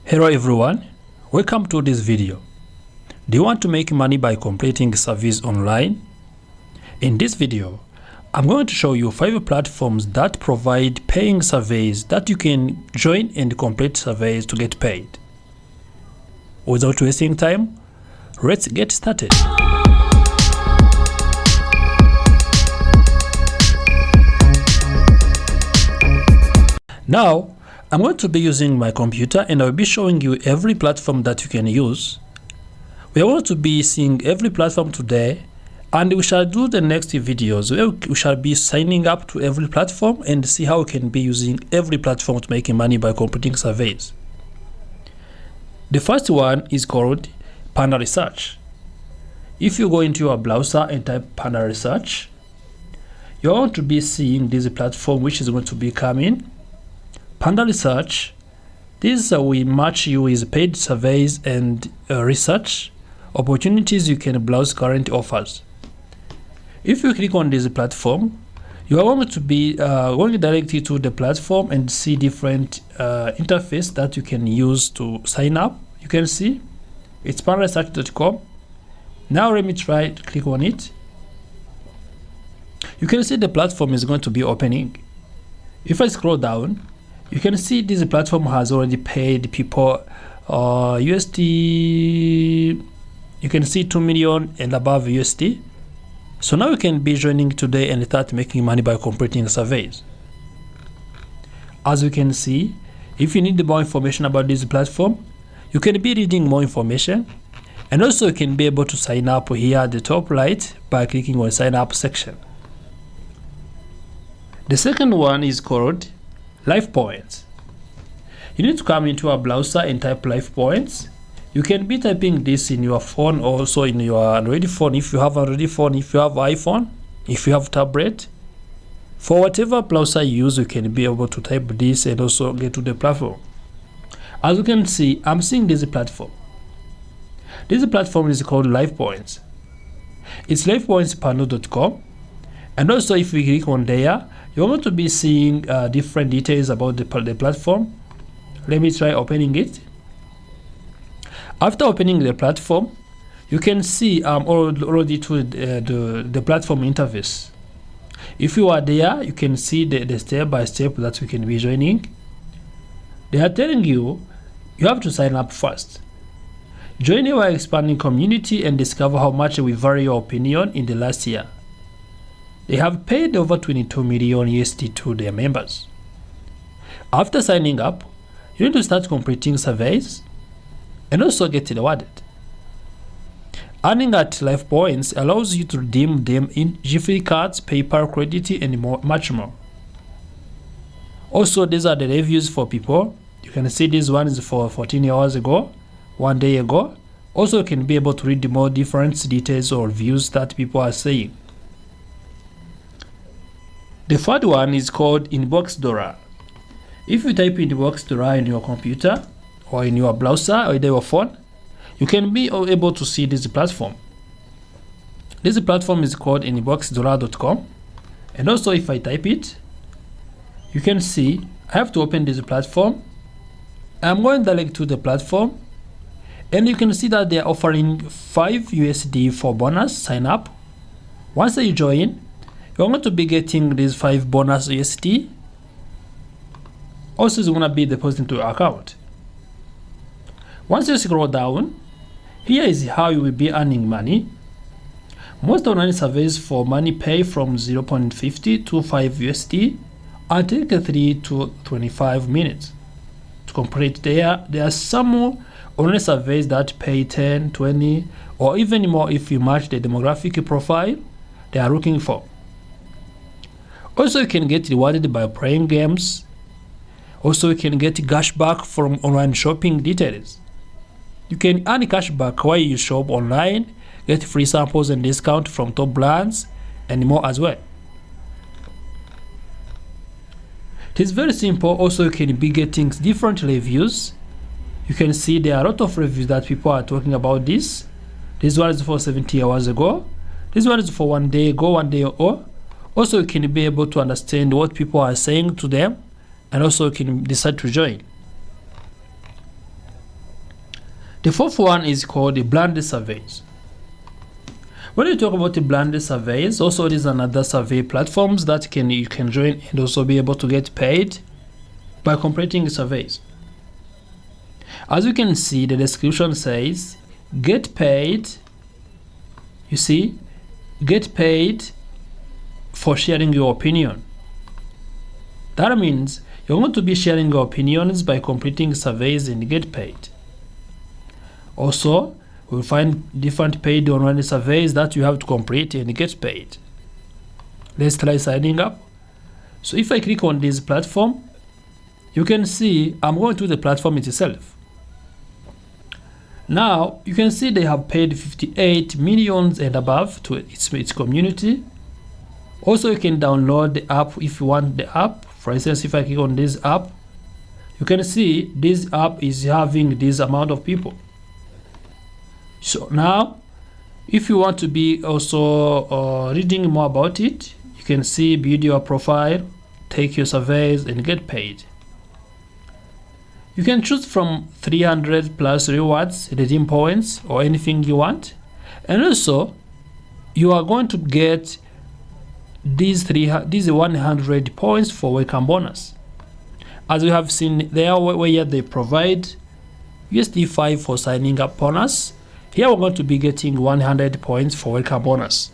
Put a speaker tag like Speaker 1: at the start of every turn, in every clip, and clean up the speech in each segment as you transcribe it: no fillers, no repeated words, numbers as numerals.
Speaker 1: Hello everyone, welcome to this video. Do you want to make money by completing surveys online? In this video, I'm going to show you 5 platforms that provide paying surveys that you can join and complete surveys to get paid. Without wasting time, let's get started. Now, I'm going to be using my computer and I'll be showing you every platform that you can use. We are going to be seeing every platform today, and we shall do the next videos where we shall be signing up to every platform and see how we can be using every platform to make money by completing surveys. The first one is called Panda Research. If you go into your browser and type Panda Research, you're going to be seeing this platform which is going to be coming. Panda Research, this will match you with paid surveys and research opportunities. You can browse current offers. If you click on this platform, you are going to be going directly to the platform and see different interface that you can use to sign up. You can see it's pandaresearch.com. Now let me try to click on it. You can see the platform is going to be opening. If I scroll down, you can see this platform has already paid people USD. You can see 2 million and above USD. So now you can be joining today and start making money by completing surveys. As you can see, if you need more information about this platform, you can be reading more information, and also you can be able to sign up here at the top right by clicking on sign up section. The second one is called Life Points. You need to come into a browser and type Life Points. You can be typing this in your phone, also in your Android phone if you have Android phone, if you have iPhone, if you have tablet. For whatever browser you use, you can be able to type this and also get to the platform. As you can see, I'm seeing this platform. This platform is called Life Points. It's lifepointspano.com, and also if we click on there, you're going to be seeing different details about the platform. Let me try opening it. After opening the platform, you can see already to the platform interface. If you are there, you can see the step by step that we can be joining. They are telling you have to sign up first. Join our expanding community and discover how much we value your opinion in the last year. They have paid over 22 million USD to their members. After signing up, you need to start completing surveys and also get rewarded. Earning at Life Points allows you to redeem them in Jiffy cards, PayPal, credit, and much more. Also, these are the reviews for people. You can see this one is for 14 hours ago, 1 day ago. Also, you can be able to read more different details or views that people are saying. The third one is called Inbox Dollar. If you type Inbox Dollar in your computer or in your browser or in your phone, you can be able to see this platform. This platform is called inboxdollar.com, and also if I type it, you can see I have to open this platform. I'm going direct to the platform, and you can see that they are offering 5 USD for bonus sign up. Once you join, you're going to be getting these 5 bonus USD. Also, it's going to be deposited to your account. Once you scroll down, here is how you will be earning money. Most online surveys for money pay from 0.50 to 5 USD and take 3 to 25 minutes to complete. There are some online surveys that pay 10, 20, or even more if you match the demographic profile they are looking for. Also, you can get rewarded by playing games. Also, you can get cashback from online shopping details. You can earn cashback while you shop online, get free samples and discount from top brands, and more as well. It is very simple. Also, you can be getting different reviews. You can see there are a lot of reviews that people are talking about this. This one is for 70 hours ago. This one is for 1 day ago, 1 day ago. Also, you can be able to understand what people are saying to them, and also you can decide to join. The fourth one is called the blended surveys. When you talk about the blended surveys, also it is another survey platforms that you can join and also be able to get paid by completing surveys. As you can see, the description says get paid. You see, get paid for sharing your opinion. That means you're going to be sharing your opinions by completing surveys and get paid. Also, we'll find different paid online surveys that you have to complete and get paid. Let's try signing up. So if I click on this platform, you can see I'm going to the platform itself. Now you can see they have paid 58 millions and above to its community. Also, you can download the app if you want the app. For instance, if I click on this app, you can see this app is having this amount of people. So now, if you want to be also reading more about it, you can see build your profile, take your surveys and get paid. You can choose from 300 plus rewards, redeem points or anything you want. And also, you are going to get these 100 points for welcome bonus. As we have seen there where they provide USD5 for signing up bonus. Here we're going to be getting 100 points for welcome bonus.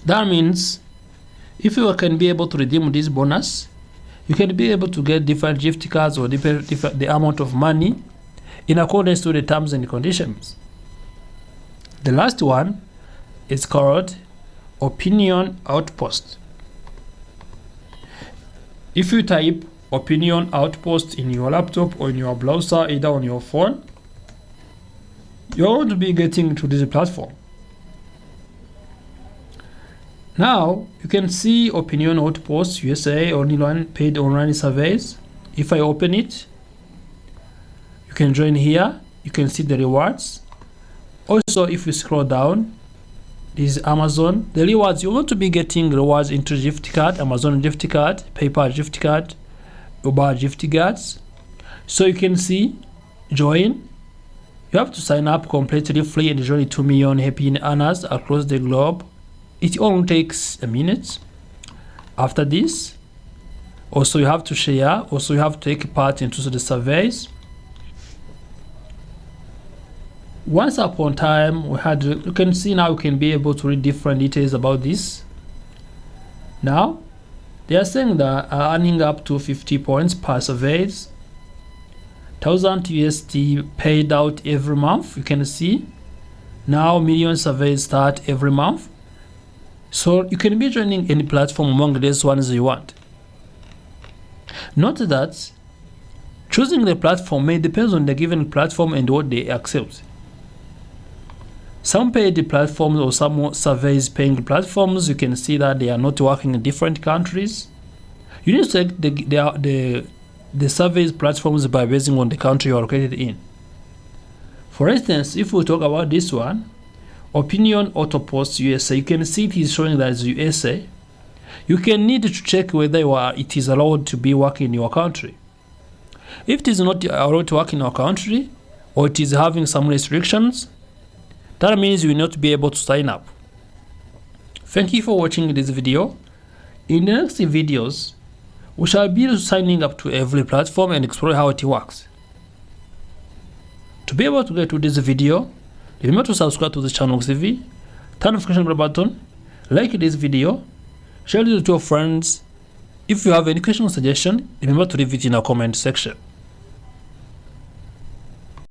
Speaker 1: That means if you can be able to redeem this bonus, you can be able to get different gift cards or the amount of money in accordance to the terms and conditions. The last one is called Opinion Outpost. If you type Opinion Outpost in your laptop or in your browser, either on your phone, you're going to be getting to this platform. Now you can see Opinion Outpost USA online paid online surveys. If I open it, you can join here. You can see the rewards. Also, if you scroll down, this is Amazon. The rewards, you're going to be getting rewards into gift card, Amazon gift card, PayPal gift card, Uber gift cards. So you can see join. You have to sign up completely free and join 2 million happy earners across the globe. It only takes a minute. After this, also you have to share. Also you have to take part into the surveys. Once upon time, you can see now you can be able to read different details about this. Now, they are saying that earning up to 50 points per surveys. 1000 USD paid out every month. You can see now million surveys start every month. So you can be joining any platform among these ones you want. Note that choosing the platform may depend on the given platform and what they accept. Some paid platforms or some surveys paying platforms, you can see that they are not working in different countries. You need to check the surveys platforms by basing on the country you are located in. For instance, if we talk about this one, Opinion Outpost USA, you can see it is showing that it's USA. You can need to check whether it is allowed to be working in your country. If it is not allowed to work in your country, or it is having some restrictions, that means you will not be able to sign up. Thank you for watching this video. In the next videos, we shall be signing up to every platform and explore how it works. To be able to get to this video, remember to subscribe to this channel TV, turn the notification bell button, like this video, share it with your friends. If you have any question or suggestion, remember to leave it in our comment section.